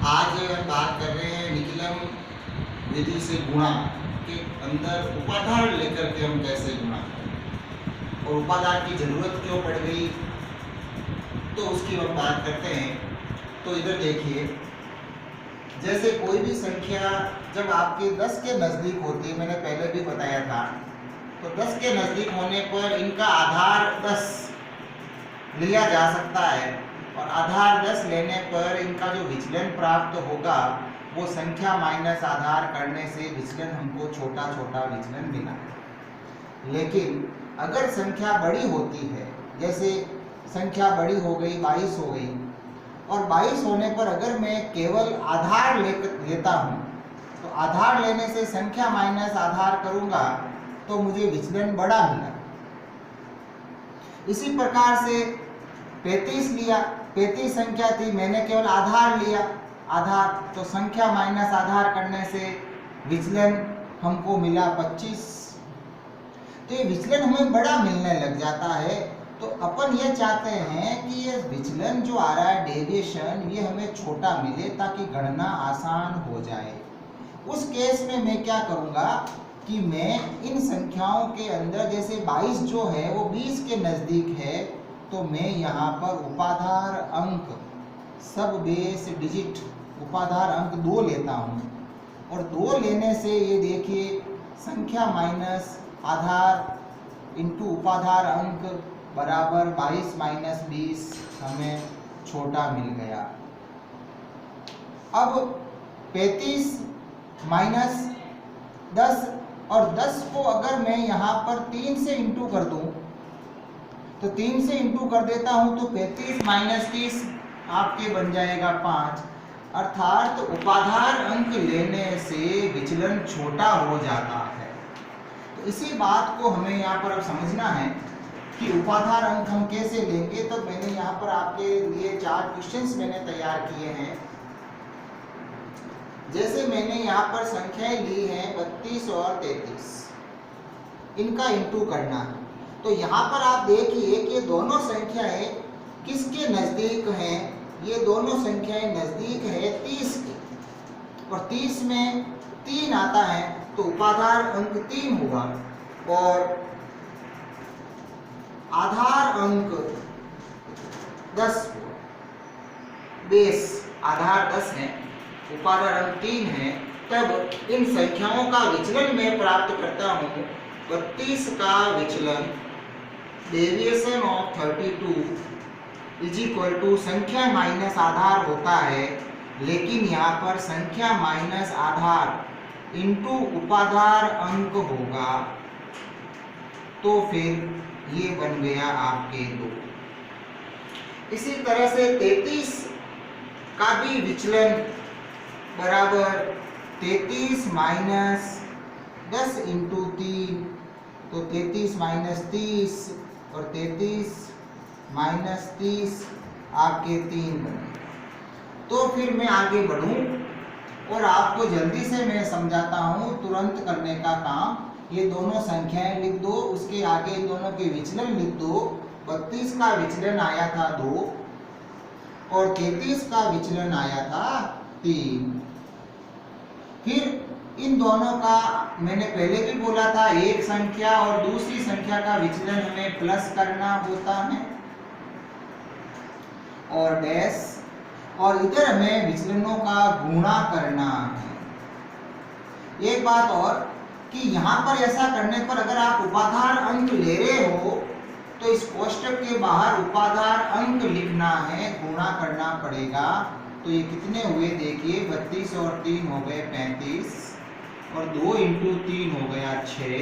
आज हम बात कर रहे हैं विकलन विधि से गुणा के अंदर उपाधार लेकर के हम कैसे गुणा करें और उपाधार की जरूरत क्यों पड़ गई, तो उसकी हम बात करते हैं। तो इधर देखिए, जैसे कोई भी संख्या जब आपके 10 के नज़दीक होती है, मैंने पहले भी बताया था, तो 10 के नज़दीक होने पर इनका आधार 10 लिया जा सकता है और आधार 10 लेने पर इनका जो विचलन प्राप्त होगा वो संख्या माइनस आधार करने से विचलन हमको छोटा छोटा विचलन मिला। लेकिन अगर संख्या बड़ी होती है, जैसे संख्या बड़ी हो गई 22 हो गई, और 22 होने पर अगर मैं केवल आधार लेता हूँ तो आधार लेने से संख्या माइनस आधार करूँगा तो मुझे विचलन बड़ा मिला। इसी प्रकार से 35 लिया, 35 संख्या थी, मैंने केवल आधार लिया, आधार तो संख्या माइनस आधार करने से विचलन हमको मिला 25। तो ये विचलन हमें बड़ा मिलने लग जाता है। तो अपन ये चाहते हैं कि ये विचलन जो आ रहा है, डेविएशन, ये हमें छोटा मिले ताकि गणना आसान हो जाए। उस केस में मैं क्या करूँगा कि मैं इन संख्याओं के अंदर, जैसे 22 जो है वो 20 के नज़दीक है, तो मैं यहाँ पर उपाधार अंक, सब बेस डिजिट उपाधार अंक 2 लेता हूँ। और 2 लेने से ये देखिए संख्या माइनस आधार इंटू उपाधार अंक बराबर 22 माइनस 20 हमें छोटा मिल गया। अब 35 माइनस 10 और 10 को अगर मैं यहाँ पर 3 से इंटू कर दूँ, तो 3 से इंटू कर देता हूँ तो 35 माइनस 30 आपके बन जाएगा 5। अर्थात उपाधार अंक लेने से विचलन छोटा हो जाता है। तो इसी बात को हमें यहाँ पर अब समझना है कि उपाधार अंक हम कैसे लेंगे। तो मैंने यहाँ पर आपके लिए 4 क्वेश्चंस मैंने तैयार किए हैं। जैसे मैंने यहाँ पर संख्याएं ली हैं 32 और 33, इनका इंटू करना है। तो यहाँ पर आप देखिए कि ये दोनों संख्याएं किसके नज़दीक हैं। ये दोनों संख्याएं नज़दीक है 30 के, और 30 में 3 आता है तो उपाधार अंक 3 हुआ, और आधार अंक 10 हुआ। बेस आधार 10 है, उपाधार अंक 3 है। तब इन संख्याओं का विचलन मैं प्राप्त करता हूँ। 32 का विचलन deviation of 32 is equal to संख्या माइनस आधार होता है, लेकिन यहाँ पर संख्या माइनस आधार इंटू उपाधार अंक होगा, तो फिर ये बन गया आपके 2। इसी तरह से 33 का भी विचलन बराबर 33 माइनस 10 इंटू 3, तो 33 माइनस 30 और 33 माइनस 30 आपके 3 बने। तो फिर मैं आगे बढ़ूं और आपको जल्दी से मैं समझाता हूं, तुरंत करने का काम। ये दोनों संख्याएं लिख दो, उसके आगे इन दोनों के विचलन लिख दो। 32 का विचलन आया था 2 और 33 का विचलन आया था 3। फिर इन दोनों का मैंने पहले भी बोला था, एक संख्या और दूसरी संख्या का विचलन हमें प्लस करना होता है और डैश, और इधर हमें विचलनों का गुणा करना है। एक बात और कि यहाँ पर ऐसा करने पर अगर आप उपाधार अंक ले रहे हो तो इस कोष्टक के बाहर उपाधार अंक लिखना है, गुणा करना पड़ेगा। तो ये कितने हुए देखिए, 32 और 3 हो गए 35, और 2 इंटू 3 हो गया 6,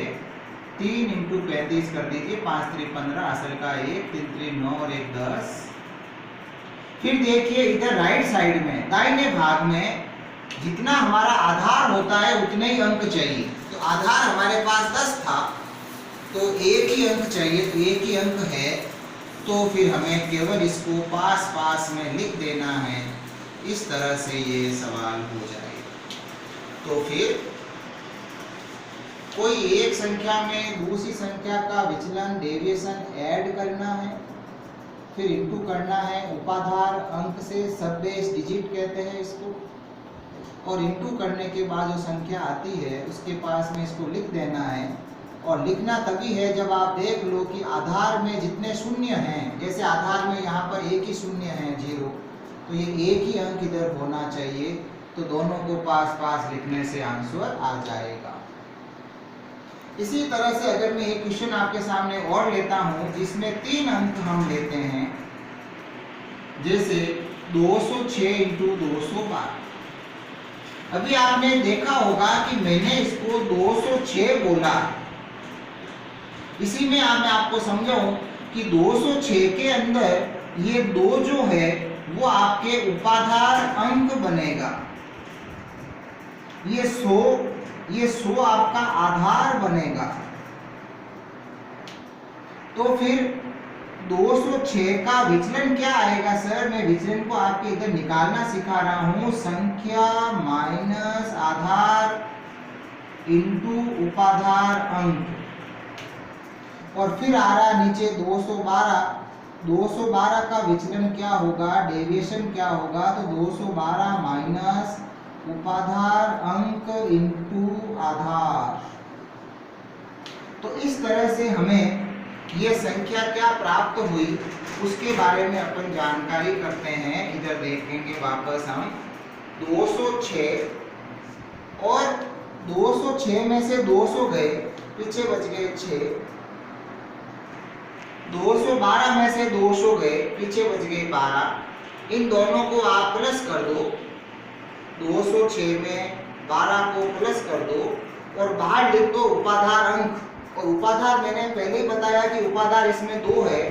3 इंटू 35 कर दीजिए, 5 3 15, असल का 1, 3 3 9 और 1 10। फिर देखिए इधर राइट साइड में दाहिने भाग में जितना हमारा आधार होता है उतने ही अंक चाहिए। तो आधार हमारे पास 10 था, तो एक ही अंक चाहिए, तो एक ही अंक है, तो फिर हमें केवल इसको पास पास में लिख देना है। इस तरह से ये सवाल हो जाएगा। तो फिर कोई एक संख्या में दूसरी संख्या का विचलन डेविएशन ऐड करना है, फिर इंटू करना है उपाधार अंक से, सब बेस डिजिट कहते हैं इसको, और इंटू करने के बाद जो संख्या आती है उसके पास में इसको लिख देना है। और लिखना तभी है जब आप देख लो कि आधार में जितने शून्य हैं, जैसे आधार में यहाँ पर एक ही शून्य है 0, तो ये एक ही अंक इधर होना चाहिए, तो दोनों को पास पास लिखने से आंसर आ जाएगा। इसी तरह से अगर मैं एक क्वेश्चन आपके सामने और लेता हूं जिसमें 3 अंक हम लेते हैं, जैसे 206 इंटू 212। अभी आपने देखा होगा कि मैंने इसको 206 बोला, इसी में मैं आपको समझाऊं कि 206 के अंदर ये 2 जो है वो आपके उपाधार अंक बनेगा, ये 100 आपका आधार बनेगा। तो फिर 206 का विचलन क्या आएगा सर? मैं विचलन को आपके इधर निकालना सिखा रहा हूं, संख्या माइनस आधार इंटू उपाधार अंक, और फिर आ रहा नीचे 212 का विचलन क्या होगा, डेविएशन क्या होगा, तो 212 माइनस उपाधार अंक इंटू आधार। तो इस तरह से हमें ये संख्या क्या प्राप्त हुई उसके बारे में अपन जानकारी करते हैं। इधर देखेंगे वापस हम 206, और 206 में से 200 गए, पीछे बच गए 6, 212 में से 200 गए, पीछे बच गए 12। इन दोनों को आप प्लस कर दो, 206 में 12 को प्लस कर दो और बाहर लिख दो उपाधार अंक। और उपाधार मैंने पहले ही बताया कि उपाधार इसमें 2 है,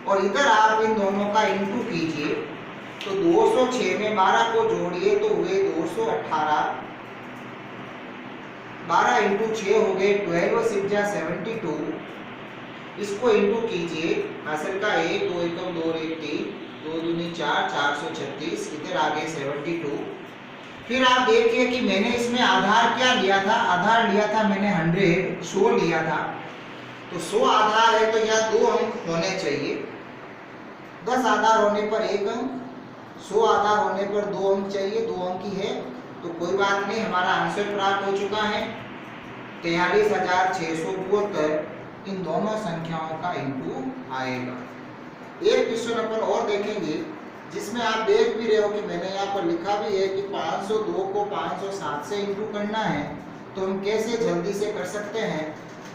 और इधर आप इन दोनों का इंटू कीजिए, तो 206 में 12 को जोड़िए तो हुए 218, 12 इंटू 6 हो गए 12 6 जा 72, इसको इंटू कीजिए, हासिल का 1 2 1 2 1 3 2 दूनी 4 436, इधर आ गए 72। फिर आप देखिए कि मैंने इसमें आधार क्या लिया था, आधार लिया था मैंने 100 लिया था, तो 100 आधार है तो यहाँ 2 अंक होने चाहिए, 10 आधार होने पर 1 अंक, 100 आधार होने पर 2 अंक चाहिए, 2 अंक ही है, तो कोई बात नहीं, हमारा आंसर प्राप्त हो चुका है 43,672। इन दोनों संख्याओं का इंटू आएगा। एक क्वेश्चन अपन और देखेंगे जिसमें आप देख भी रहे हो कि मैंने यहाँ पर लिखा भी है कि 502 को 507 से इंटू करना है, तो हम कैसे जल्दी से कर सकते हैं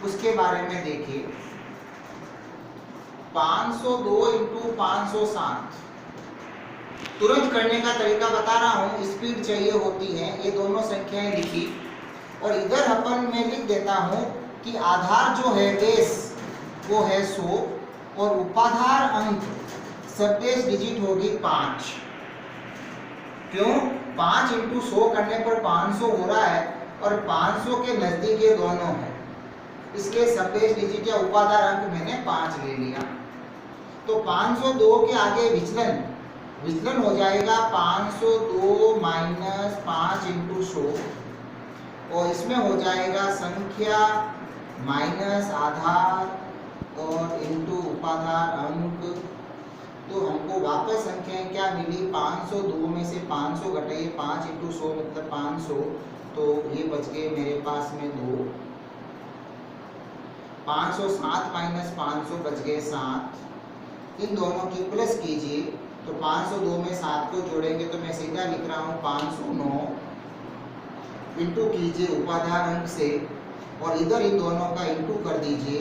उसके बारे में देखिए। 502 इंटू 507 तुरंत करने का तरीका बता रहा हूँ, स्पीड चाहिए होती है। ये दोनों संख्याएं लिखी और इधर अपन मैं लिख देता हूँ कि आधार जो है बेस वो है 100 और उपाधार अंक सब बेस डिजिट होगी 5। क्यों? 5 इंटू 100 करने पर 500 हो रहा है और 500 के नजदीक ये दोनों है, इसलिए सब बेस डिजिट या उपाधार अंक मैंने 5 ले लिया। तो 502 के आगे विचलन हो जाएगा 502 माइनस 5 इंटू 100, और इसमें हो जाएगा संख्या माइनस आधार और इंटू उपाधार अंक। तो हमको वापस संख्याएं क्या मिली, 502 में से 500 घटाइए, 5 इंटू 100 मतलब 500, तो ये बच गए मेरे पास में 2, 507 माइनस 500 बच गए 7। इन दोनों की प्लस कीजिए, तो 502 में 7 को जोड़ेंगे तो मैं सीधा लिख रहा हूँ 509, इंटू कीजिए उपाधार अंक से और इधर इन दोनों का इंटू कर दीजिए,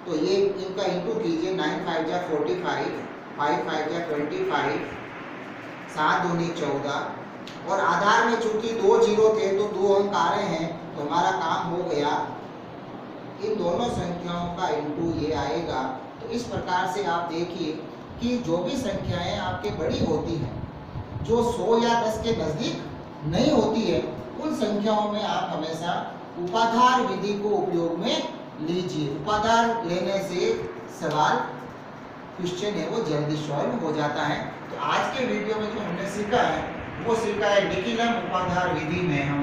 तो ये इनका इंटू कीजिए, 9 5 जा 45, 5 5 जा 25, 7 दूनी 14, और आधार में चूंकि 2 जीरो थे तो 2 अंक आ रहे हैं, तो हमारा काम हो गया। इन दोनों संख्याओं का इंटू ये आएगा। तो इस प्रकार से आप देखिए कि जो भी संख्याएं आपके बड़ी होती हैं, जो 100 या 10 के नज़दीक नहीं होती है, उन संख्याओं में आप हमेशा उपाधार विधि को उपयोग में लीजिए। उपाधार लेने से सवाल क्वेश्चन है वो जल्दी सॉल्व हो जाता है। तो आज के वीडियो में जो हमने सीखा है वो सीखा है डिकिलम उपाधार विधि में हम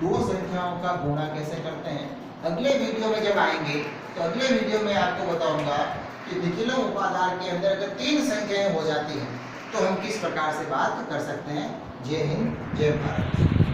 2 संख्याओं का गुणा कैसे करते हैं। अगले वीडियो में जब आएंगे तो अगले वीडियो में आपको बताऊंगा कि विकलम उपाधार के अंदर अगर 3 संख्याएं हो जाती हैं तो हम किस प्रकार से बात कर सकते हैं। जय हिंद, जय भारत।